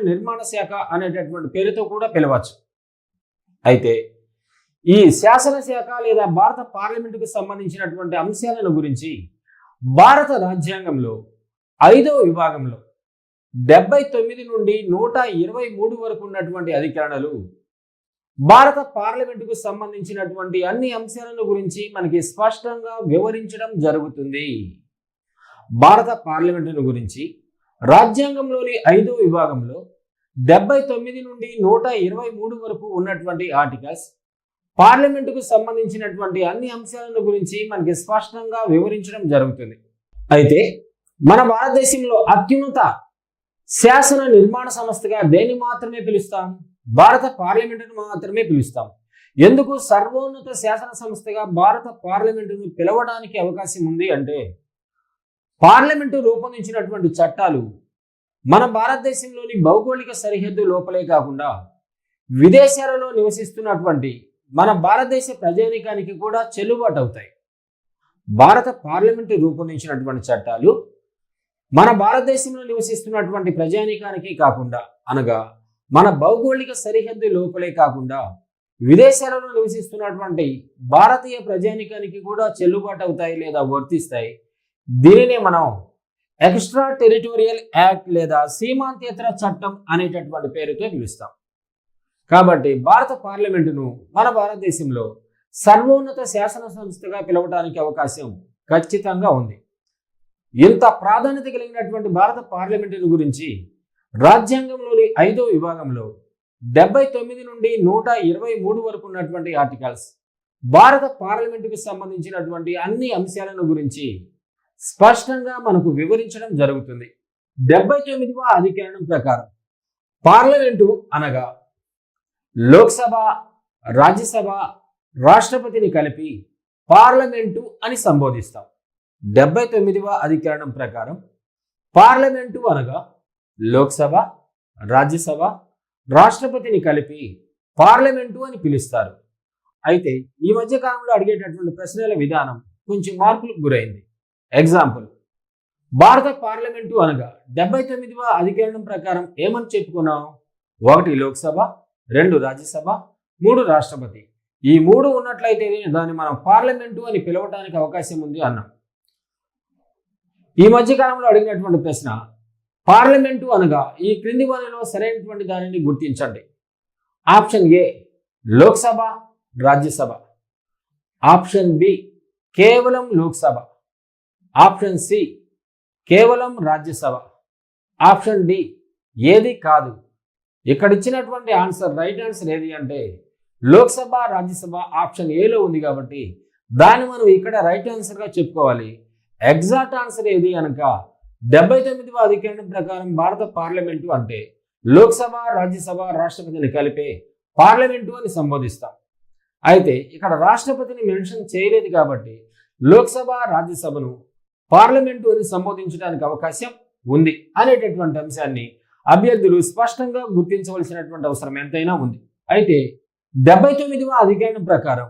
నిర్మాణ శాఖ అనేటటువంటి పేరుతో కూడా పిలవచ్చు. అయితే ఈ శాసనశాఖ లేదా భారత పార్లమెంటుకు సంబంధించినటువంటి అంశాలను గురించి భారత రాజ్యాంగంలో 5వ విభాగంలో 79 నుండి 123 వరకు ఉన్నటువంటి అధికరణలు భారత పార్లమెంటుకు సంబంధించినటువంటి అన్ని అంశాలను గురించి మనకి స్పష్టంగా వివరించడం జరుగుతుంది. భారత పార్లమెంటును గురించి రాజ్యాంగంలోని 5వ విభాగంలో 79 నుండి 123 వరకు ఉన్నటువంటి ఆర్టికల్స్ పార్లమెంటుకు సంబంధించినటువంటి అన్ని అంశాలను గురించి మనకి స్పష్టంగా వివరించడం జరుగుతుంది. అయితే మన భారతదేశంలో అత్యున్నత శాసన నిర్మాణ సంస్థగా దేన్ని మాత్రమే పిలుస్తాం? భారత పార్లమెంటును మాత్రమే పిలుస్తాం. ఎందుకు సర్వోన్నత శాసన సంస్థగా భారత పార్లమెంటును పిలవడానికి అవకాశం ఉంది అంటే, పార్లమెంటు రూపొందించినటువంటి చట్టాలు మన భారతదేశంలోని భౌగోళిక సరిహద్దు లోపలే కాకుండా విదేశాలలో నివసిస్తున్నటువంటి మన భారతదేశ ప్రజానీకానికి కూడా చెల్లుబాటు అవుతాయి. భారత పార్లమెంటు రూపొందించినటువంటి చట్టాలు మన భారతదేశంలో నివసిస్తున్నటువంటి ప్రజానీకానికి కాకుండా, అనగా మన భౌగోళిక సరిహద్దు లోపలే కాకుండా విదేశాలలో నివసిస్తున్నటువంటి భారతీయ ప్రజానీకానికి కూడా చెల్లుబాటు అవుతాయి లేదా వర్తిస్తాయి. దీనినే మనం ఎక్స్ట్రా టెరిటోరియల్ యాక్ట్ లేదా సీమాంతేతర చట్టం అనేటటువంటి పేరుతో పిలుస్తాం. కాబట్టి భారత పార్లమెంటును మన భారతదేశంలో సర్వోన్నత శాసన సంస్థగా పిలవడానికి అవకాశం ఖచ్చితంగా ఉంది. ఇంత ప్రాధాన్యత కలిగినటువంటి భారత పార్లమెంటును గురించి రాజ్యాంగంలోని 5వ విభాగంలో 79 నుండి 123 వరకు ఉన్నటువంటి ఆర్టికల్స్ భారత పార్లమెంటుకు సంబంధించినటువంటి అన్ని అంశాలను గురించి స్పష్టంగా మనకు వివరించడం జరుగుతుంది. 79వ అధికరణం ప్రకారం పార్లమెంటు అనగా లోక్సభ, రాజ్యసభ, రాష్ట్రపతిని కలిపి పార్లమెంటు అని సంబోధిస్తాం. 79వ అధికరణం ప్రకారం పార్లమెంటు అనగా లోక్సభ, రాజ్యసభ, రాష్ట్రపతిని కలిపి పార్లమెంటు అని పిలుస్తారు. అయితే ఈ మధ్య కాలంలో అడిగేటటువంటి ప్రశ్నల విధానం కొంచెం మార్పులకు గురైంది. ఎగ్జాంపుల్, భారత పార్లమెంటు అనగా 79వ అధికరణం ప్రకారం ఏమని చెప్పుకున్నాం? 1 లోక్సభ, 2 రాజ్యసభ, 3 రాష్ట్రపతి. ఈ 3 ఉన్నట్లయితే దాన్ని మనం పార్లమెంటు అని పిలవడానికి అవకాశం ఉంది అన్నాం. ఈ మధ్యకాలంలో అడిగినటువంటి ప్రశ్న, పార్లమెంటు అనగా ఈ క్రింది వారిలో సరైనటువంటి దానిని గుర్తించండి. Option A Lok Sabha, Rajya Sabha. Option B కేవలం లోక్సభ. ఆప్షన్ సి కేవలం రాజ్యసభ. ఆప్షన్ డి ఏది కాదు. ఇక్కడ ఇచ్చినటువంటి ఆన్సర్, రైట్ ఆన్సర్ ఏది అంటే లోక్సభ, రాజ్యసభ ఆప్షన్ ఏలో ఉంది కాబట్టి దాన్ని మనం ఇక్కడ రైట్ ఆన్సర్గా చెప్పుకోవాలి. ఎగ్జాక్ట్ ఆన్సర్ ఏది అనక 79వ అధికరణం ప్రకారం భారత పార్లమెంటు అంటే లోక్సభ, రాజ్యసభ, రాష్ట్రపతిని కలిపే పార్లమెంటు అని సంబోధిస్తాం. అయితే ఇక్కడ రాష్ట్రపతిని మెన్షన్ చేయలేదు కాబట్టి లోక్సభ, రాజ్యసభను పార్లమెంటు అని సంబోధించడానికి అవకాశం ఉంది అనేటటువంటి అంశాన్ని అభ్యర్థులు స్పష్టంగా గుర్తించవలసినటువంటి అవసరం ఎంతైనా ఉంది. అయితే 79వ అధికరణం ప్రకారం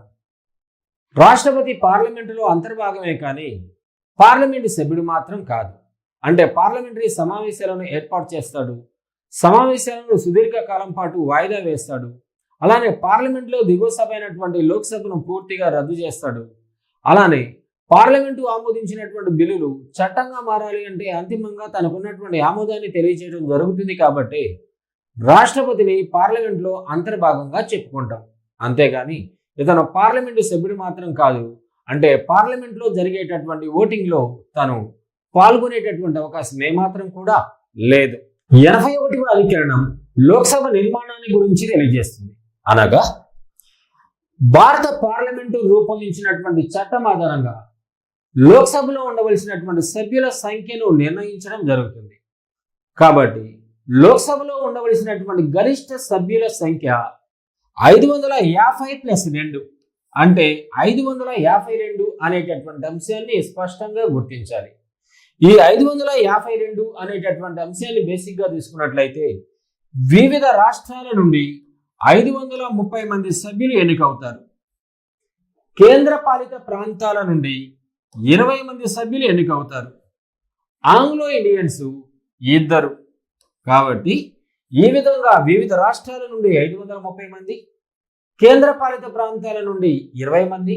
రాష్ట్రపతి పార్లమెంటులో అంతర్భాగమే కానీ పార్లమెంటు సభ్యుడు మాత్రం కాదు. అంటే పార్లమెంటరీ సమావేశాలను ఏర్పాటు చేస్తాడు, సమావేశాలను సుదీర్ఘకాలం పాటు వాయిదా వేస్తాడు, అలానే పార్లమెంట్లో దిగువ సభ అయినటువంటి లోక్సభను పూర్తిగా రద్దు చేస్తాడు. అలానే పార్లమెంటు ఆమోదించినటువంటి బిల్లులు చట్టంగా మారాలి అంటే అంతిమంగా తనకున్నటువంటి ఆమోదాన్ని తెలియజేయడం జరుగుతుంది. కాబట్టి రాష్ట్రపతిని పార్లమెంట్లో అంతర్భాగంగా చెప్పుకుంటాం. అంతేగాని ఇతను పార్లమెంటు సభ్యుడు మాత్రం కాదు, అంటే పార్లమెంట్లో జరిగేటటువంటి ఓటింగ్లో తను పాల్గొనేటటువంటి అవకాశం ఏమాత్రం కూడా లేదు. 81వ అధికరణం లోక్సభ నిర్మాణాన్ని గురించి తెలియజేస్తుంది. అనగా భారత పార్లమెంటు రూపొందించినటువంటి చట్టం ఆధారంగా లోక్సభలో ఉండవలసినటువంటి సభ్యుల సంఖ్యను నిర్ణయించడం జరుగుతుంది. కాబట్టి లోక్సభలో ఉండవలసినటువంటి గరిష్ట సభ్యుల సంఖ్య 550 + 2 అంటే 552 అనేటటువంటి అంశాన్ని స్పష్టంగా గుర్తించాలి. ఈ 552 అనేటటువంటి అంశాన్ని బేసిక్గా తీసుకున్నట్లయితే వివిధ రాష్ట్రాల నుండి 530 మంది సభ్యులు ఎన్నికవుతారు. కేంద్రపాలిత ప్రాంతాల నుండి 20 మంది సభ్యులు ఎన్నికవుతారు. Anglo Indians 2. కాబట్టి ఈ విధంగా వివిధ రాష్ట్రాల నుండి 530 మంది, కేంద్ర పాలిత ప్రాంతాల నుండి 20 మంది,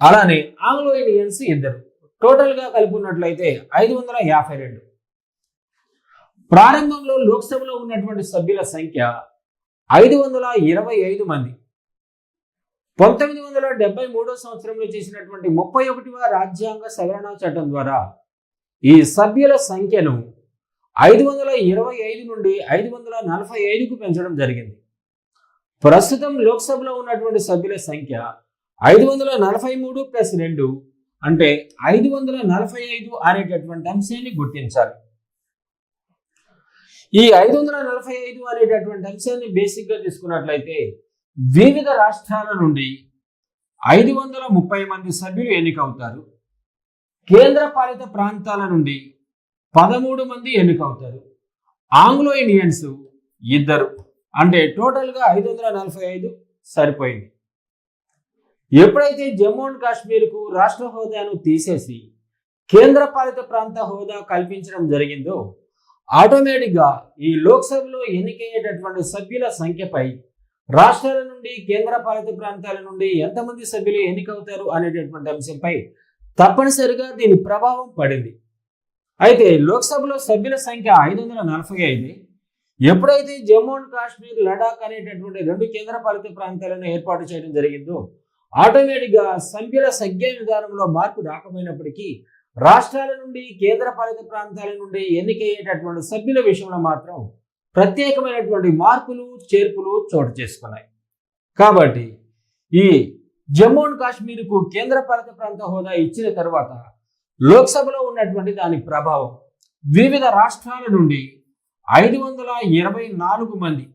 అలానే ఆంగ్లో ఇండియన్స్ 2, టోటల్గా కలుపుకున్నట్లయితే 552. ప్రారంభంలో లోక్సభలో ఉన్నటువంటి సభ్యుల సంఖ్య 525 మంది. 1973 సంవత్సరంలో చేసినటువంటి 31వ రాజ్యాంగ సవరణ చట్టం ద్వారా ఈ సభ్యుల సంఖ్యను 525 నుండి 545కు పెంచడం జరిగింది. ప్రస్తుతం లోక్సభలో ఉన్నటువంటి సభ్యుల సంఖ్య 543 ప్లస్ 2 అంటే 545 అనేటటువంటి అంశాన్ని గుర్తించాలి. ఈ 545 అనేటటువంటి అంశాన్ని బేసిక్ గా తీసుకున్నట్లయితే వివిధ రాష్ట్రాల నుండి 530 మంది సభ్యులు ఎన్నికవుతారు. కేంద్ర పాలిత ప్రాంతాల నుండి 13 మంది ఎన్నికవుతారు. ఆంగ్లో ఇండియన్స్ 2 అంటే టోటల్గా 545 సరిపోయింది. ఎప్పుడైతే జమ్మూ అండ్ కాశ్మీర్కు రాష్ట్ర హోదాను తీసేసి కేంద్ర పాలిత ప్రాంత హోదా కల్పించడం జరిగిందో ఆటోమేటిక్గా ఈ లోక్సభలో ఎన్నికయ్యేటటువంటి సభ్యుల సంఖ్యపై రాష్ట్రాల నుండి కేంద్ర పాలిత ప్రాంతాల నుండి ఎంతమంది సభ్యులు ఎన్నికవుతారు అనేటటువంటి అంశంపై తప్పనిసరిగా దీని ప్రభావం పడింది. అయితే లోక్సభలో సభ్యుల సంఖ్య 545. ఎప్పుడైతే జమ్మూ అండ్ కాశ్మీర్, లడాక్ అనేటటువంటి 2 కేంద్ర పాలిత ప్రాంతాలను ఏర్పాటు చేయడం జరిగిందో ఆటోమేటిక్గా సభ్యుల సంఖ్య విధానంలో మార్పు రాకపోయినప్పటికీ రాష్ట్రాల నుండి కేంద్ర పాలిత ప్రాంతాల నుండి ఎన్నికయ్యేటటువంటి సభ్యుల విషయంలో మాత్రం ప్రత్యేకమైనటువంటి మార్పులు చేర్పులు చోటు చేసుకున్నాయి. కాబట్టి ఈ జమ్మూ అండ్ కాశ్మీర్కు కేంద్ర పాలిత ప్రాంత హోదా ఇచ్చిన తర్వాత లోక్సభలో ఉన్నటువంటి దాని ప్రభావం వివిధ రాష్ట్రాల నుండి 524 మంది,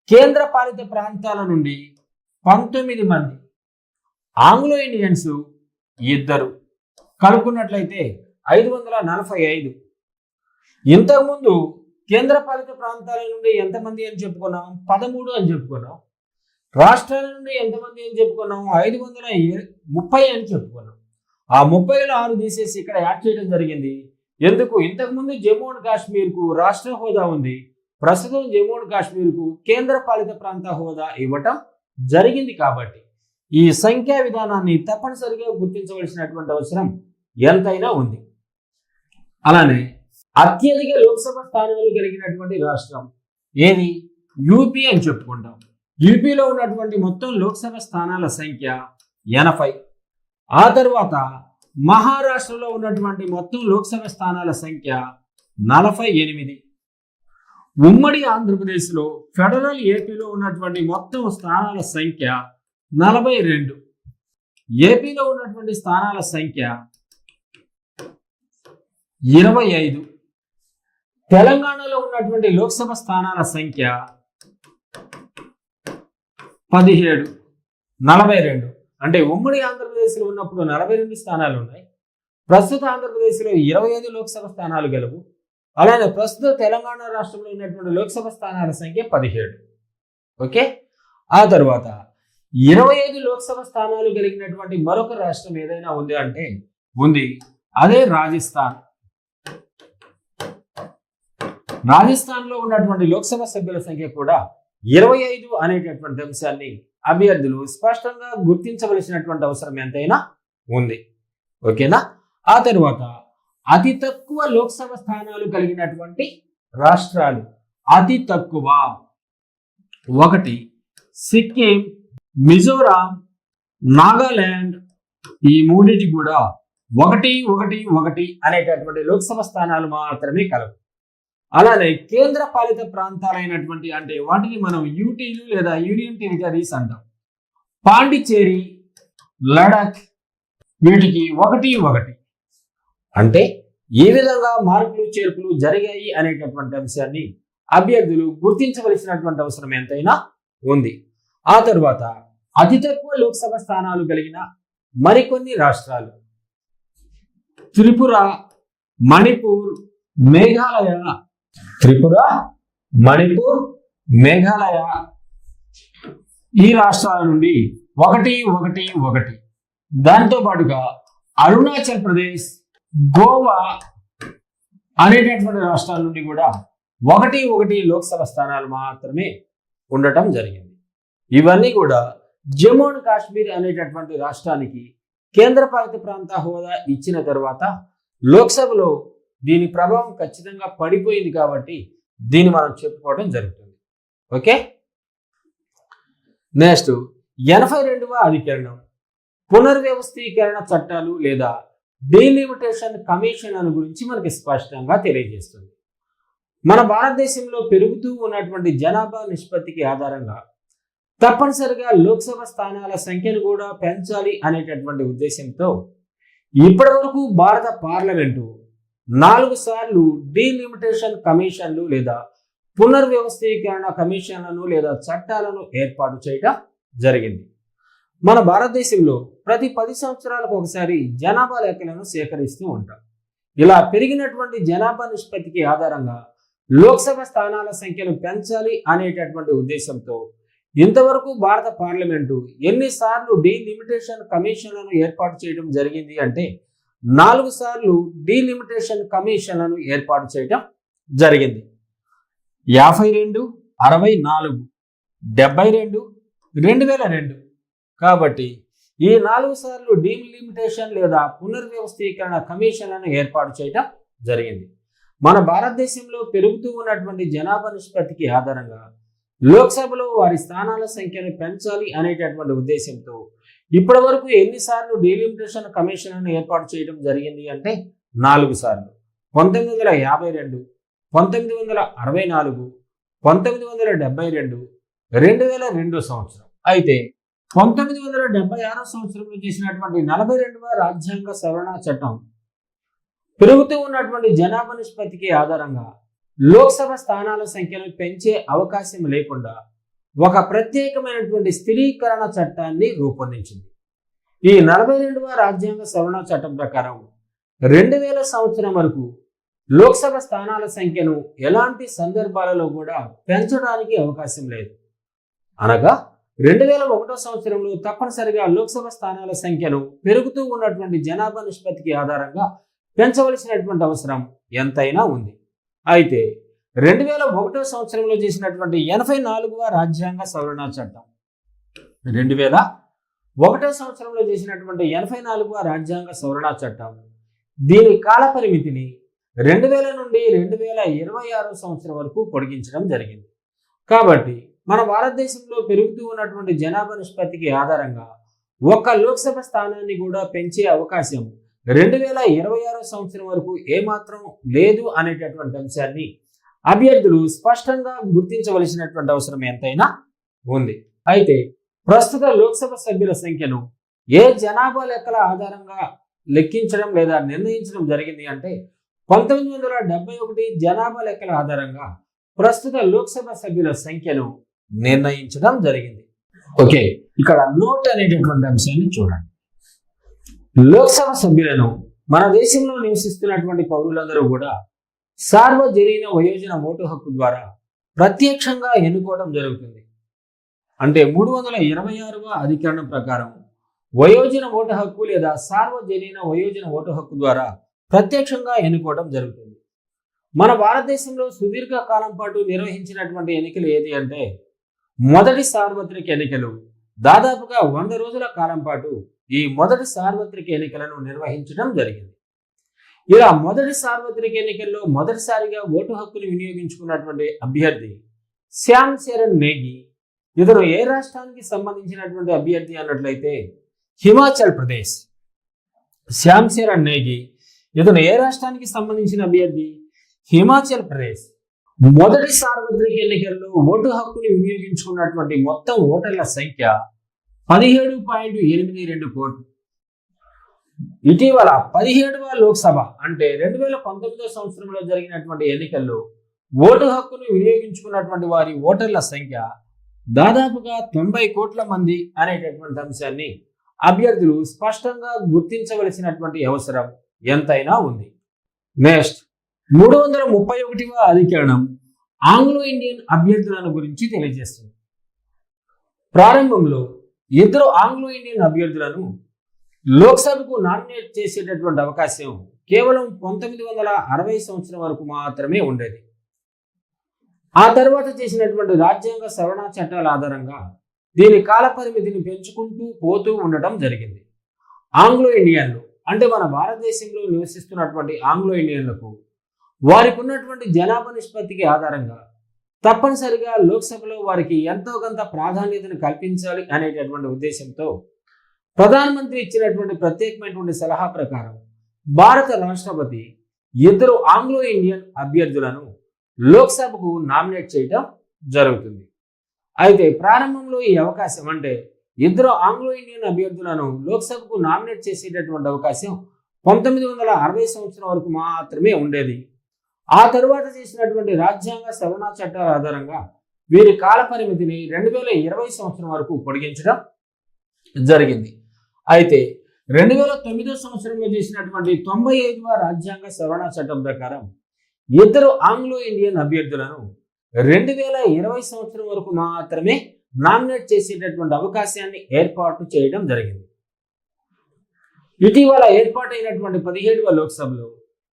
కేంద్ర పాలిత ప్రాంతాల నుండి 19 మంది, ఆంగ్లో ఇండియన్స్ 2 కలుపుకున్నట్లయితే 545. ఇంతకుముందు కేంద్ర పాలిత ప్రాంతాల నుండి ఎంతమంది అని చెప్పుకున్నాం? 13 అని చెప్పుకున్నాం. రాష్ట్రాల నుండి ఎంతమంది అని చెప్పుకున్నాం? 530 అని చెప్పుకున్నాం. ఆ 30లో 6 తీసేసి ఇక్కడ యాడ్ చేయడం జరిగింది. ఎందుకు? ఇంతకుముందు జమ్మూ అండ్ కాశ్మీర్కు రాష్ట్ర హోదా ఉంది, ప్రస్తుతం జమ్మూ అండ్ కాశ్మీర్కు కేంద్ర పాలిత ప్రాంత హోదా ఇవ్వటం జరిగింది. కాబట్టి ఈ సంఖ్యా విధానాన్ని తప్పనిసరిగా గుర్తించవలసినటువంటి అవసరం ఎంతైనా ఉంది. అలానే అత్యధిక లోక్సభ స్థానాలు కలిగినటువంటి రాష్ట్రం ఏది? యూపీ అని చెప్పుకుంటాం. యూపీలో ఉన్నటువంటి మొత్తం లోక్సభ స్థానాల సంఖ్య 80. ఆ తర్వాత మహారాష్ట్రలో ఉన్నటువంటి మొత్తం లోక్సభ స్థానాల సంఖ్య 48. ఉమ్మడి ఆంధ్రప్రదేశ్లో ఫెడరల్ ఏపీలో ఉన్నటువంటి మొత్తం స్థానాల సంఖ్య 42. ఏపీలో ఉన్నటువంటి స్థానాల సంఖ్య 25. తెలంగాణలో ఉన్నటువంటి లోక్సభ స్థానాల సంఖ్య 17. 42 అంటే ఉమ్మడి ఆంధ్రప్రదేశ్లో ఉన్నప్పుడు 42 స్థానాలు ఉన్నాయి. ప్రస్తుత ఆంధ్రప్రదేశ్లో 25 లోక్సభ స్థానాలు గలవు. అలానే ప్రస్తుత తెలంగాణ రాష్ట్రంలో ఉన్నటువంటి లోక్సభ స్థానాల సంఖ్య 17. ఓకే. ఆ తర్వాత 25 లోక్సభ స్థానాలు కలిగినటువంటి మరొక రాష్ట్రం ఏదైనా ఉంది అంటే ఉంది, అదే రాజస్థాన్. రాజస్థాన్లో ఉన్నటువంటి లోక్సభ సభ్యుల సంఖ్య కూడా 25 అనేటటువంటి అంశాన్ని అభ్యర్థులు స్పష్టంగా గుర్తించవలసినటువంటి అవసరం ఎంతైనా ఉంది. ఓకేనా. ఆ తర్వాత అతి తక్కువ లోక్సభ స్థానాలు కలిగినటువంటి రాష్ట్రాలు అతి తక్కువ 1 సిక్కిం, మిజోరాం, నాగాలాండ్. ఈ మూడింటి కూడా 1, 1, 1 అనేటటువంటి లోక్సభ స్థానాలు మాత్రమే కలవు. అలానే కేంద్ర పాలిత ప్రాంతాలైనటువంటి అంటే వాటిని మనం యూటీలు లేదా యూనియన్ టెరిటరీస్ అంటాం. పాండిచ్చేరి, లడాక్ వీటికి 1, 1 అంటే ఏ విధంగా మార్పులు చేర్పులు జరిగాయి అనేటటువంటి అంశాన్ని అభ్యర్థులు గుర్తించవలసినటువంటి అవసరం ఎంతైనా ఉంది. ఆ తర్వాత అతి తక్కువ లోక్సభ స్థానాలు కలిగిన మరికొన్ని రాష్ట్రాలు త్రిపుర, మణిపూర్, మేఘాలయ. త్రిపుర, మణిపూర్, మేఘాలయ ఈ రాష్ట్రాల నుండి 1, 1, 1. దాంతో పాటుగా అరుణాచల్ ప్రదేశ్, గోవా అనేటటువంటి రాష్ట్రాల నుండి కూడా ఒకటి లోక్సభ స్థానాలు మాత్రమే ఉండటం జరిగింది. ఇవన్నీ కూడా జమ్మూ అండ్ కాశ్మీర్ అనేటటువంటి రాష్ట్రానికి కేంద్రపాలిత ప్రాంత హోదా ఇచ్చిన తర్వాత లోక్సభలో దీని ప్రభావం ఖచ్చితంగా పడిపోయింది కాబట్టి దీన్ని మనం చెప్పుకోవడం జరుగుతుంది. ఓకే, నెక్స్ట్ 82వ అధికరణం పునర్వ్యవస్థీకరణ చట్టాలు లేదా డీలిమిటేషన్ కమిషన్ అని గురించి మనకి స్పష్టంగా తెలియజేస్తుంది. మన భారతదేశంలో పెరుగుతూ ఉన్నటువంటి జనాభా నిష్పత్తికి ఆధారంగా తప్పనిసరిగా లోక్సభ స్థానాల సంఖ్యను కూడా పెంచాలి అనేటటువంటి ఉద్దేశంతో ఇప్పటి వరకు భారత పార్లమెంటు 4 సార్లు డీలిమిటేషన్ కమిషన్లు లేదా పునర్వ్యవస్థీకరణ కమిషన్లను లేదా చట్టాలను ఏర్పాటు చేయడం జరిగింది. మన భారతదేశంలో ప్రతి 10 సంవత్సరాలకు ఒకసారి జనాభా లెక్కలను సేకరిస్తూ ఉంటాం. ఇలా పెరిగినటువంటి జనాభా నిష్పత్తికి ఆధారంగా లోక్సభ స్థానాల సంఖ్యను పెంచాలి అనేటటువంటి ఉద్దేశంతో ఇంతవరకు భారత పార్లమెంటు ఎన్నిసార్లు డీలిమిటేషన్ కమిషన్లను ఏర్పాటు చేయడం జరిగింది అంటే 4 సార్లు డీలిమిటేషన్ కమిషన్లను ఏర్పాటు చేయడం జరిగింది. 52, 64, 72, 2002. కాబట్టి ఈ 4 సార్లు డీలిమిటేషన్ లేదా పునర్వ్యవస్థీకరణ కమిషన్లను ఏర్పాటు చేయడం జరిగింది. మన భారతదేశంలో పెరుగుతూ ఉన్నటువంటి జనాభా నిష్పత్తికి ఆధారంగా లోక్సభలో వారి స్థానాల సంఖ్యను పెంచాలి అనేటటువంటి ఉద్దేశంతో ఇప్పటి వరకు ఎన్నిసార్లు డీలిమిటేషన్ కమిషన్లను ఏర్పాటు చేయడం జరిగింది అంటే 4 సార్లు. 1952, 1964, 1972, 2002 సంవత్సరం. అయితే 1976 సంవత్సరంలో చేసినటువంటి 42వ రాజ్యాంగ సవరణ చట్టం పెరుగుతూ ఉన్నటువంటి జనాభా నిష్పత్తికి ఆధారంగా లోక్సభ స్థానాల సంఖ్యను పెంచే అవకాశం లేకుండా ఒక ప్రత్యేకమైనటువంటి స్థిరీకరణ చట్టాన్ని రూపొందించింది. ఈ 42వ రాజ్యాంగ సవరణ చట్టం ప్రకారం 2000 సంవత్సరం వరకు లోక్సభ స్థానాల సంఖ్యను ఎలాంటి సందర్భాలలో కూడా పెంచడానికి అవకాశం లేదు. అనగా 2001 సంవత్సరంలో తప్పనిసరిగా లోక్సభ స్థానాల సంఖ్యను పెరుగుతూ ఉన్నటువంటి జనాభా నిష్పత్తికి ఆధారంగా పెంచవలసినటువంటి అవసరం ఎంతైనా ఉంది. అయితే 2001 సంవత్సరంలో చేసినటువంటి 84వ రాజ్యాంగ సవరణ చట్టం 2001 సంవత్సరంలో చేసినటువంటి 84వ రాజ్యాంగ సవరణ చట్టం దీని కాల పరిమితిని 2000 నుండి 2026 సంవత్సరం వరకు పొడిగించడం జరిగింది. కాబట్టి మన భారతదేశంలో పెరుగుతూ ఉన్నటువంటి జనాభా నిష్పత్తికి ఆధారంగా ఒక్క లోక్సభ స్థానాన్ని కూడా పెంచే అవకాశం 2026 సంవత్సరం వరకు ఏమాత్రం లేదు అనేటటువంటి అంశాన్ని అభ్యర్థులు స్పష్టంగా గుర్తించవలసినటువంటి అవసరం ఎంతైనా ఉంది. అయితే ప్రస్తుత లోక్సభ సభ్యుల సంఖ్యను ఏ జనాభా లెక్కల ఆధారంగా లెక్కించడం లేదా నిర్ణయించడం జరిగింది అంటే 1971 జనాభా లెక్కల ఆధారంగా ప్రస్తుత లోక్సభ సభ్యుల సంఖ్యను నిర్ణయించడం జరిగింది. ఓకే, ఇక్కడ నోట్ అనేటటువంటి అంశాన్ని చూడండి. లోక్సభ సభ్యులను మన దేశంలో నివసిస్తున్నటువంటి పౌరులందరూ కూడా సార్వజనీన వయోజన ఓటు హక్కు ద్వారా ప్రత్యక్షంగా ఎన్నుకోవడం జరుగుతుంది. అంటే 326వ అధికరణం ప్రకారం వయోజన ఓటు హక్కు లేదా సార్వజనీన వయోజన ఓటు హక్కు ద్వారా ప్రత్యక్షంగా ఎన్నుకోవడం జరుగుతుంది. మన భారతదేశంలో సుదీర్ఘ కాలం పాటు నిర్వహించినటువంటి ఎన్నికలు ఏది అంటే మొదటి సార్వత్రిక ఎన్నికలు. దాదాపుగా 100 రోజుల కాలం పాటు ఈ మొదటి సార్వత్రిక ఎన్నికలను నిర్వహించడం జరిగింది. ఇలా మొదటి సార్వత్రిక ఎన్నికల్లో మొదటిసారిగా ఓటు హక్కును వినియోగించుకున్నటువంటి అభ్యర్థి శ్యామ్ చరణ్ నేగి. ఇతను ఏ రాష్ట్రానికి సంబంధించినటువంటి అభ్యర్థి అన్నట్లయితే హిమాచల్ ప్రదేశ్. శ్యామ్ చరణ్ నేగి ఇతను ఏ రాష్ట్రానికి సంబంధించిన అభ్యర్థి? హిమాచల్ ప్రదేశ్. మొదటి సార్వత్రిక ఎన్నికల్లో ఓటు హక్కుని వినియోగించుకున్నటువంటి మొత్తం ఓటర్ల సంఖ్య 17.82 కోట్లు. ఇటీవల 17వ లోక్సభ అంటే 2019 సంవత్సరంలో జరిగినటువంటి ఎన్నికల్లో ఓటు హక్కును వినియోగించుకున్నటువంటి వారి ఓటర్ల సంఖ్య దాదాపుగా 90 కోట్ల మంది అనేటటువంటి అంశాన్ని అభ్యర్థులు స్పష్టంగా గుర్తించవలసినటువంటి అవసరం ఎంతైనా ఉంది. నెక్స్ట్ 331వ అధికరణం ఆంగ్లో ఇండియన్ అభ్యర్థులను గురించి తెలియజేస్తుంది. ప్రారంభంలో 2 ఆంగ్లో ఇండియన్ అభ్యర్థులను లోక్సభకు నామినేట్ చేసేటటువంటి అవకాశం కేవలం 1960 సంవత్సరం వరకు మాత్రమే ఉండేది. ఆ తర్వాత చేసినటువంటి రాజ్యాంగ సవరణ చట్టాల ఆధారంగా దీని కాల పరిమితిని పెంచుకుంటూ పోతూ ఉండటం జరిగింది. ఆంగ్లో ఇండియన్లు అంటే మన భారతదేశంలో నివసిస్తున్నటువంటి ఆంగ్లో ఇండియన్లకు వారికి ఉన్నటువంటి జనాభా నిష్పత్తికి ఆధారంగా తప్పనిసరిగా లోక్సభలో వారికి ఎంతో కొంత ప్రాధాన్యతను కల్పించాలి అనేటటువంటి ఉద్దేశంతో ప్రధానమంత్రి ఇచ్చినటువంటి ప్రత్యేకమైనటువంటి సలహా ప్రకారం భారత రాష్ట్రపతి ఇద్దరు ఆంగ్లో ఇండియన్ అభ్యర్థులను లోక్సభకు నామినేట్ చేయడం జరుగుతుంది. అయితే ప్రారంభంలో ఈ అవకాశం అంటే ఇద్దరు ఆంగ్లో ఇండియన్ అభ్యర్థులను లోక్సభకు నామినేట్ చేసేటటువంటి అవకాశం 1960 సంవత్సరం వరకు మాత్రమే ఉండేది. ఆ తరువాత చేసినటువంటి రాజ్యాంగ సవరణ చట్టాల ఆధారంగా వీరి కాల పరిమితిని 2020 సంవత్సరం వరకు పొడిగించడం జరిగింది. అయితే 2009 సంవత్సరంలో చేసినటువంటి 95వ రాజ్యాంగ సవరణ చట్టం ప్రకారం ఇద్దరు ఆంగ్లో ఇండియన్ అభ్యర్థులను 2020 సంవత్సరం వరకు మాత్రమే నామినేట్ చేసేటటువంటి అవకాశాన్ని ఏర్పాటు చేయడం జరిగింది. ఇటీవల ఏర్పాటైనటువంటి 17వ లోక్సభలో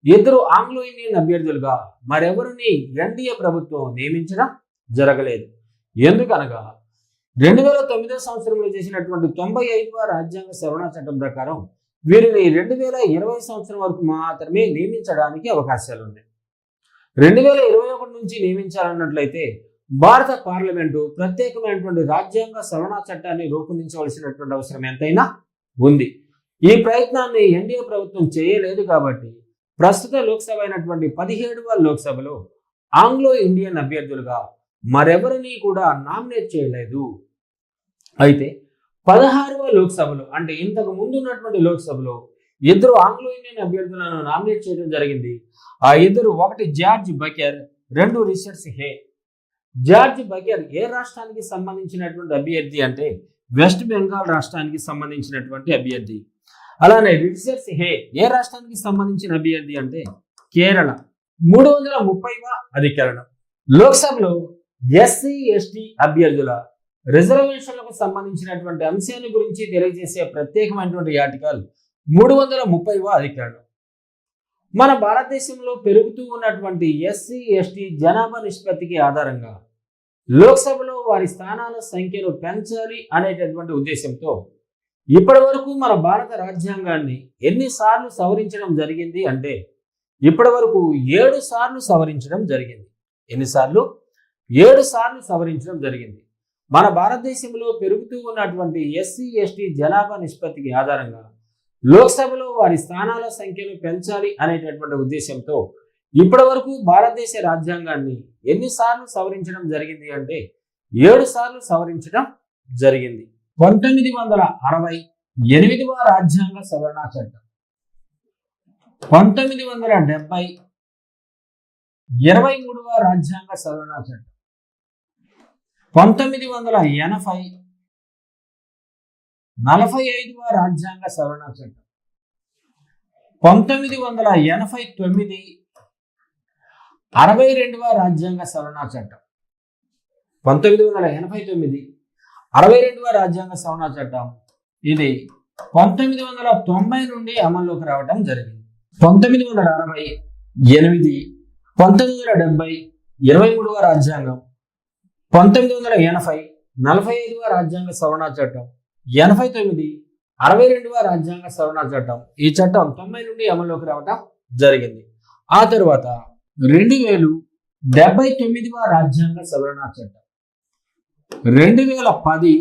ఇద్దరు ఆంగ్లో ఇండియన్ అభ్యర్థులుగా మరెవరిని ఎన్డీఏ ప్రభుత్వం నియమించడం జరగలేదు. ఎందుకనగా 2009 సంవత్సరంలో చేసినటువంటి 95వ రాజ్యాంగ సవరణ చట్టం ప్రకారం వీరిని 2020 సంవత్సరం వరకు మాత్రమే నియమించడానికి అవకాశాలు ఉన్నాయి. 2021 నుంచి నియమించాలన్నట్లయితే భారత పార్లమెంటు ప్రత్యేకమైనటువంటి రాజ్యాంగ సవరణ చట్టాన్ని రూపొందించవలసినటువంటి అవసరం ఎంతైనా ఉంది. ఈ ప్రయత్నాన్ని ఎన్డీఏ ప్రభుత్వం చేయలేదు కాబట్టి ప్రస్తుత లోక్సభ అయినటువంటి 17వ లోక్సభలో ఆంగ్లో ఇండియన్ అభ్యర్థులుగా మరెవరిని కూడా నామినేట్ చేయలేదు. అయితే 16వ లోక్సభలో అంటే ఇంతకు ముందు ఉన్నటువంటి లోక్సభలో ఇద్దరు ఆంగ్లో ఇండియన్ అభ్యర్థులను నామినేట్ చేయడం జరిగింది. ఆ ఇద్దరు ఒకటి జార్జ్ బకెర్, రెండు రిచర్డ్స్ హే. జార్జ్ బకెర్ ఏ రాష్ట్రానికి సంబంధించినటువంటి అభ్యర్థి అంటే వెస్ట్ బెంగాల్ రాష్ట్రానికి సంబంధించినటువంటి అభ్యర్థి. అలానే రిచర్డ్స్ హే ఏ రాష్ట్రానికి సంబంధించిన అభ్యర్థి అంటే కేరళ. 330వ అధికరణం లోక్సభలో ఎస్సీ ఎస్టీ అభ్యర్థుల రిజర్వేషన్లకు సంబంధించినటువంటి అంశాన్ని గురించి తెలియజేసే ప్రత్యేకమైనటువంటి ఆర్టికల్ 330వ అధికరణం. మన భారతదేశంలో పెరుగుతూ ఉన్నటువంటి ఎస్సీ ఎస్టీ జనాభా నిష్పత్తికి ఆధారంగా లోక్సభలో వారి స్థానాల సంఖ్యను పెంచాలి అనేటటువంటి ఉద్దేశంతో ఇప్పటి వరకు మన భారత రాజ్యాంగాన్ని ఎన్నిసార్లు సవరించడం జరిగింది అంటే ఇప్పటి వరకు 7 సార్లు సవరించడం జరిగింది. ఎన్నిసార్లు? 7 సార్లు సవరించడం జరిగింది. మన భారతదేశంలో పెరుగుతూ ఉన్నటువంటి ఎస్సీ ఎస్టీ జనాభా నిష్పత్తికి ఆధారంగా లోక్సభలో వారి స్థానాల సంఖ్యను పెంచాలి అనేటటువంటి ఉద్దేశంతో ఇప్పటి వరకు భారతదేశ రాజ్యాంగాన్ని ఎన్నిసార్లు సవరించడం జరిగింది అంటే 7 సార్లు సవరించడం జరిగింది. 1968వ రాజ్యాంగ సవరణ చట్టం, 1970 23వ రాజ్యాంగ సవరణ చట్టం, 1980 45వ రాజ్యాంగ సవరణ చట్టం, 1989 62వ రాజ్యాంగ సవరణ చట్టం, 1989 62వ రాజ్యాంగ సవరణ చట్టం ఇది 1990 నుండి అమల్లోకి రావడం జరిగింది. 1968, 1970 23వ రాజ్యాంగం, 1980 45వ రాజ్యాంగ సవరణ చట్టం, 89 62వ రాజ్యాంగ సవరణ చట్టం. ఈ చట్టం 90 నుండి అమల్లోకి రావడం జరిగింది. ఆ తర్వాత 2000 79వ రాజ్యాంగ సవరణ చట్టం, 2010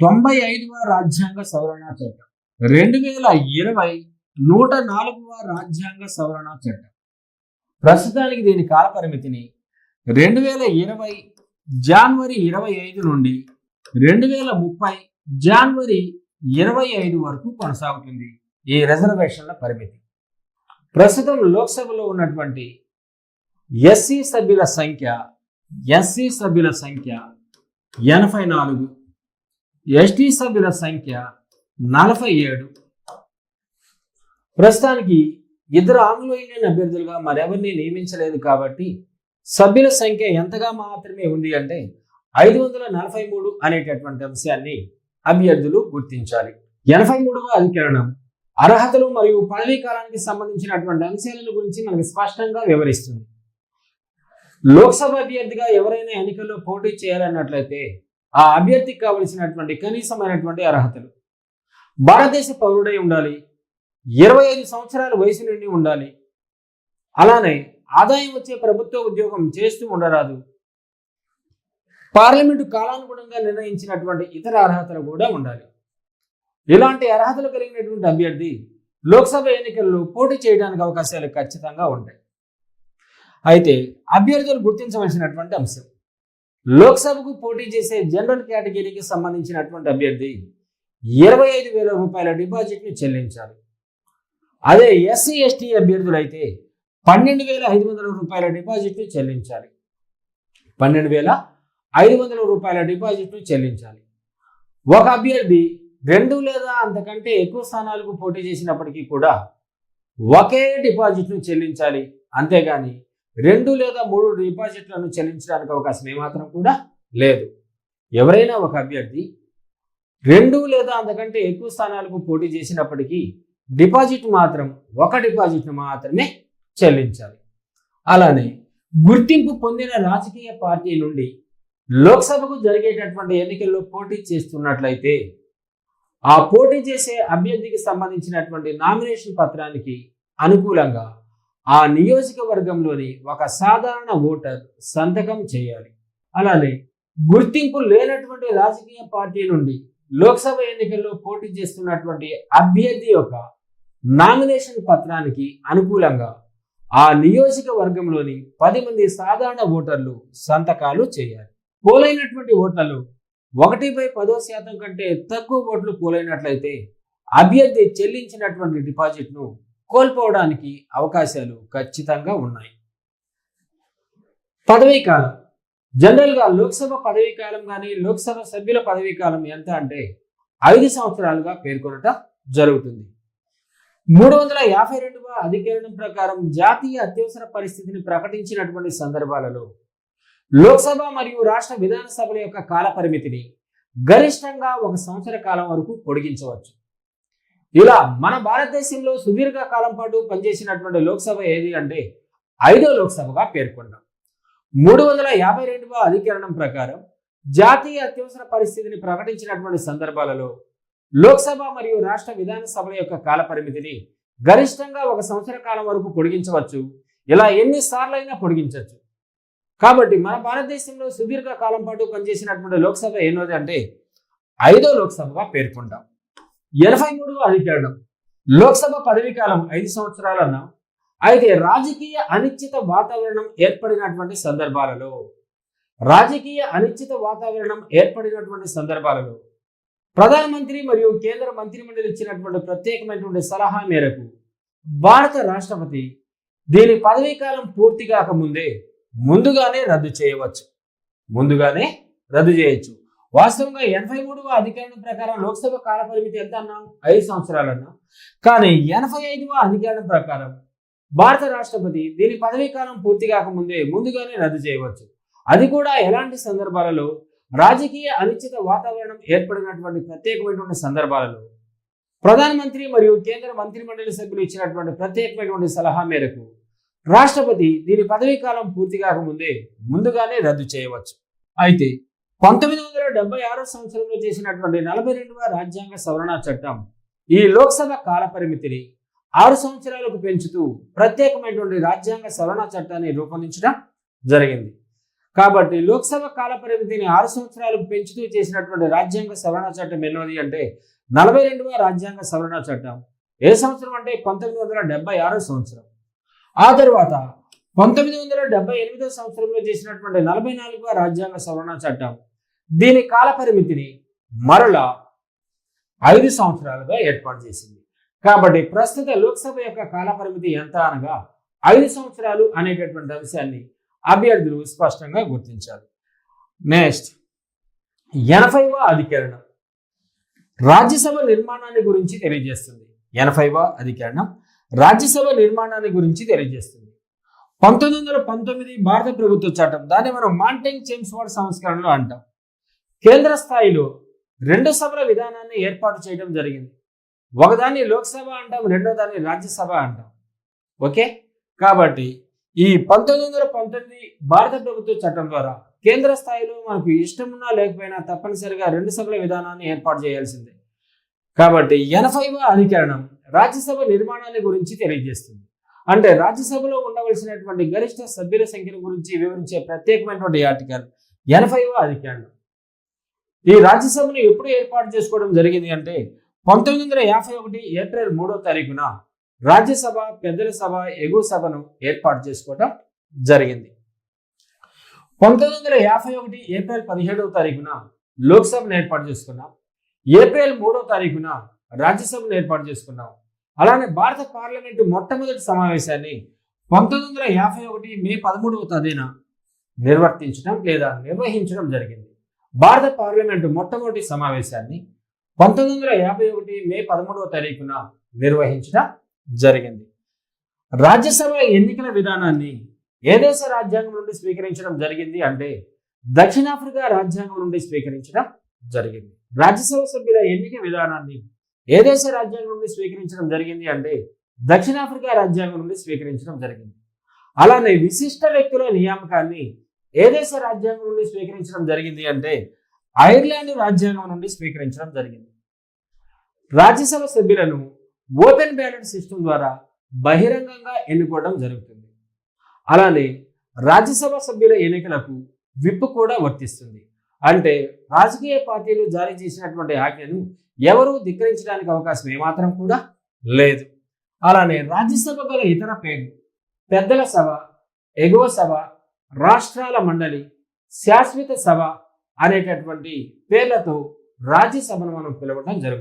95వ రాజ్యాంగ సవరణ చట్టం, 2020 104వ రాజ్యాంగ సవరణ చట్టం. ప్రస్తుతానికి దీని కాల పరిమితిని 2020 జనవరి 25 నుండి 2030 జనవరి 25 వరకు కొనసాగుతుంది ఈ రిజర్వేషన్ల పరిమితి. ప్రస్తుతం లోక్సభలో ఉన్నటువంటి ఎస్సీ సభ్యుల సంఖ్య 84, ఎస్టీ సభ్యుల సంఖ్య 47. ప్రస్తుతానికి ఇద్దరు ఆంగ్లో ఇండియన్ అభ్యర్థులుగా మరెవరిని నియమించలేదు కాబట్టి సభ్యుల సంఖ్య ఎంతగా మాత్రమే ఉంది అంటే 543 అనేటటువంటి అంశాన్ని అభ్యర్థులు గుర్తించాలి. 83వ అధికరణం అర్హతలు మరియు పదవీ కాలానికి సంబంధించినటువంటి అంశాలను గురించి మనకు స్పష్టంగా వివరిస్తుంది. లోక్సభ అభ్యర్థిగా ఎవరైనా ఎన్నికల్లో పోటీ చేయాలన్నట్లయితే ఆ అభ్యర్థికి కావలసినటువంటి కనీసమైనటువంటి అర్హతలు: భారతదేశ పౌరుడై ఉండాలి, 25 సంవత్సరాల వయసు నుండి ఉండాలి, అలానే ఆదాయం వచ్చే ప్రభుత్వ ఉద్యోగం చేస్తూ ఉండరాదు, పార్లమెంటు కాలానుగుణంగా నిర్ణయించినటువంటి ఇతర అర్హతలు కూడా ఉండాలి. ఇలాంటి అర్హతలు కలిగినటువంటి అభ్యర్థి లోక్సభ ఎన్నికల్లో పోటీ చేయడానికి అవకాశాలు ఖచ్చితంగా ఉంటాయి. అయితే అభ్యర్థులు గుర్తించవలసినటువంటి అంశం: లోక్సభకు పోటీ చేసే జనరల్ కేటగిరీకి సంబంధించినటువంటి అభ్యర్థి 25,000 రూపాయల డిపాజిట్ని చెల్లించాలి. అదే ఎస్సీ ఎస్టీ అభ్యర్థులైతే 12,500 రూపాయల డిపాజిట్ను చెల్లించాలి. 12,500 రూపాయల డిపాజిట్ను చెల్లించాలి. ఒక అభ్యర్థి 2 లేదా అంతకంటే ఎక్కువ స్థానాలకు పోటీ చేసినప్పటికీ కూడా ఒకే డిపాజిట్ను చెల్లించాలి. అంతేగాని 2 లేదా 3 డిపాజిట్లను చెల్లించడానికి అవకాశం ఏమాత్రం కూడా లేదు. ఎవరైనా ఒక అభ్యర్థి 2 లేదా అంతకంటే ఎక్కువ స్థానాలకు పోటీ చేసినప్పటికీ డిపాజిట్ మాత్రం ఒక డిపాజిట్ను మాత్రమే చెల్లించాలి. అలానే గుర్తింపు పొందిన రాజకీయ పార్టీ నుండి లోక్సభకు జరిగేటటువంటి ఎన్నికల్లో పోటీ చేస్తున్నట్లయితే ఆ పోటీ చేసే అభ్యర్థికి సంబంధించినటువంటి నామినేషన్ పత్రానికి అనుకూలంగా ఆ నియోజకవర్గంలోని ఒక సాధారణ ఓటర్ సంతకం చేయాలి. అలానే గుర్తింపు లేనటువంటి రాజకీయ పార్టీ నుండి లోక్సభ ఎన్నికల్లో పోటీ చేస్తున్నటువంటి అభ్యర్థి యొక్క నామినేషన్ పత్రానికి అనుకూలంగా ఆ నియోజకవర్గంలోని 10 మంది సాధారణ ఓటర్లు సంతకాలు చేయాలి. పోలైనటువంటి ఓట్లలో 1/10% కంటే తక్కువ ఓట్లు పోలైనట్లయితే అభ్యర్థి చెల్లించినటువంటి డిపాజిట్ను కోల్పోవడానికి అవకాశాలు ఖచ్చితంగా ఉన్నాయి. పదవీ కాలం: జనరల్గా లోక్సభ పదవీ కాలం కానీ లోక్సభ సభ్యుల పదవీ కాలం ఎంత అంటే 5 సంవత్సరాలుగా పేర్కొనటం జరుగుతుంది. 352వ అధికరణం ప్రకారం జాతీయ అత్యవసర పరిస్థితిని ప్రకటించినటువంటి సందర్భాలలో లోక్సభ మరియు రాష్ట్ర విధానసభల యొక్క కాల పరిమితిని గరిష్టంగా 1 సంవత్సర కాలం వరకు పొడిగించవచ్చు. ఇలా మన భారతదేశంలో సుదీర్ఘ కాలం పాటు పనిచేసినటువంటి లోక్సభ ఏది అంటే 5వ లోక్సభగా పేర్కొన్నాం. 352వ అధికరణం ప్రకారం జాతీయ అత్యవసర పరిస్థితిని ప్రకటించినటువంటి సందర్భాలలో లోక్సభ మరియు రాష్ట్ర విధానసభల యొక్క కాల పరిమితిని గరిష్టంగా 1 సంవత్సర కాలం వరకు పొడిగించవచ్చు. ఇలా ఎన్నిసార్లైనా పొడిగించవచ్చు. కాబట్టి మన భారతదేశంలో సుదీర్ఘ కాలం పాటు పనిచేసినటువంటి లోక్సభ ఏనోది అంటే 5వ లోక్సభగా పేర్కొంటాం. 83వ అధికరణం: లోక్సభ పదవీ కాలం 5 సంవత్సరాలు అన్నాం. అయితే రాజకీయ అనిశ్చిత వాతావరణం ఏర్పడినటువంటి సందర్భాలలో ప్రధానమంత్రి మరియు కేంద్ర మంత్రిమండలి ఇచ్చినటువంటి ప్రత్యేకమైనటువంటి సలహా మేరకు భారత రాష్ట్రపతి దీని పదవీ కాలం పూర్తి కాకముందే ముందుగానే రద్దు చేయవచ్చు. వాస్తవంగా 83వ అధికరణం ప్రకారం లోక్సభ కాల పరిమితి ఎంత అన్నాం? 5 సంవత్సరాలు అన్నాం. కానీ 85వ అధికరణం ప్రకారం భారత రాష్ట్రపతి దీని పదవీ కాలం పూర్తి కాకముందే ముందుగానే రద్దు చేయవచ్చు. అది కూడా ఎలాంటి సందర్భాలలో? రాజకీయ అనిశ్చిత వాతావరణం ఏర్పడినటువంటి ప్రత్యేకమైనటువంటి సందర్భాలలో ప్రధానమంత్రి మరియు కేంద్ర మంత్రిమండలి సభ్యులు ఇచ్చినటువంటి ప్రత్యేకమైనటువంటి సలహా మేరకు రాష్ట్రపతి దీని పదవీ కాలం పూర్తి కాకముందే ముందుగానే రద్దు చేయవచ్చు. అయితే 1976 సంవత్సరంలో చేసినటువంటి 42వ రాజ్యాంగ సవరణ చట్టం ఈ లోక్సభ కాల పరిమితిని 6 సంవత్సరాలకు పెంచుతూ ప్రత్యేకమైనటువంటి రాజ్యాంగ సవరణ చట్టాన్ని రూపొందించడం జరిగింది. కాబట్టి లోక్సభ కాల పరిమితిని 6 సంవత్సరాలకు పెంచుతూ చేసినటువంటి రాజ్యాంగ సవరణ చట్టం ఎన్నోది అంటే 42వ రాజ్యాంగ సవరణ చట్టం. ఏ సంవత్సరం అంటే 1976 సంవత్సరం. ఆ తర్వాత 1978 సంవత్సరంలో చేసినటువంటి 44వ రాజ్యాంగ సవరణ చట్టం దీని కాల పరిమితిని మరలా 5 సంవత్సరాలుగా ఏర్పాటు చేసింది. కాబట్టి ప్రస్తుత లోక్సభ యొక్క కాల పరిమితి ఎంత అనగా 5 సంవత్సరాలు అనేటటువంటి అంశాన్ని అభ్యర్థులు స్పష్టంగా గుర్తించాలి. నెక్స్ట్ 80వ అధికరణం రాజ్యసభ నిర్మాణాన్ని గురించి తెలియజేస్తుంది. 80వ అధికరణం రాజ్యసభ నిర్మాణాన్ని గురించి తెలియజేస్తుంది. 1919 భారత ప్రభుత్వ చట్టం, దాన్ని మనం మాంటెంగ్ చేమ్స్ఫోర్డ్ సంస్కరణలు అంటాం. కేంద్ర స్థాయిలో 2 సభల విధానాన్ని ఏర్పాటు చేయడం జరిగింది. ఒకదాన్ని లోక్సభ అంటాం, రెండో దాన్ని రాజ్యసభ అంటాం. ఓకే, కాబట్టి ఈ 1919 భారత ప్రభుత్వ చట్టం ద్వారా కేంద్ర స్థాయిలో మనకు ఇష్టమున్నా లేకపోయినా తప్పనిసరిగా 2 సభల విధానాన్ని ఏర్పాటు చేయాల్సిందే. కాబట్టి 80వ అధికరణం రాజ్యసభ నిర్మాణాన్ని గురించి తెలియజేస్తుంది. అంటే రాజ్యసభలో ఉండవలసినటువంటి గరిష్ట సభ్యుల సంఖ్యను గురించి వివరించే ప్రత్యేకమైనటువంటి ఆర్టికల్ 80వ అధికరణం. ఈ రాజ్యసభను ఎప్పుడు ఏర్పాటు చేసుకోవడం జరిగింది అంటే 1951 ఏప్రిల్ 3వ తారీఖున రాజ్యసభ, పెద్దల సభ, ఎగువ సభను ఏర్పాటు చేసుకోవడం జరిగింది. 1951 ఏప్రిల్ 17వ తారీఖున లోక్సభను ఏర్పాటు చేసుకున్నాం. ఏప్రిల్ 3వ తారీఖున రాజ్యసభను ఏర్పాటు చేసుకున్నాం. అలానే భారత పార్లమెంటు మొట్టమొదటి సమావేశాన్ని 1951 మే 13వ తేదీన నిర్వహించడం జరిగింది. భారత పార్లమెంటు మొట్టమొదటి సమావేశాన్ని 1951 మే 13వ తారీఖున నిర్వహించడం జరిగింది. రాజ్యసభ ఎన్నికల విధానాన్ని ఏ దేశ రాజ్యాంగం నుండి స్వీకరించడం జరిగింది అంటే దక్షిణాఫ్రికా రాజ్యాంగం నుండి స్వీకరించడం జరిగింది. రాజ్యసభ సభ్యుల ఎన్నిక విధానాన్ని ఏ దేశ రాజ్యాంగం నుండి స్వీకరించడం జరిగింది అంటే దక్షిణాఫ్రికా రాజ్యాంగం నుండి స్వీకరించడం జరిగింది. అలానే విశిష్ట వ్యక్తుల నియామకాన్ని ఏ దేశ రాజ్యాంగం నుండి స్వీకరించడం జరిగింది అంటే ఐర్లాండ్ రాజ్యాంగం నుండి స్వీకరించడం జరిగింది. రాజ్యసభ సభ్యులను ఓపెన్ బ్యాలెట్ సిస్టమ్ ద్వారా బహిరంగంగా ఎన్నుకోవడం జరుగుతుంది. అలానే రాజ్యసభ సభ్యుల ఎన్నికలకు విప్ కూడా వర్తిస్తుంది. అంటే రాజకీయ పార్టీలు జారీ చేసినటువంటి ఆజ్ఞను ఎవరూ ధిక్కరించడానికి అవకాశం ఏమాత్రం కూడా లేదు. అలానే రాజ్యసభ గల ఇతర పేర్లు పెద్దల సభ, ఎగువ సభ, రాష్ట్రాల మండలి, శాశ్వత సభ అనేటటువంటి పేర్లతో రాజ్యసభను మనం పిలవడం జరుగుతుంది.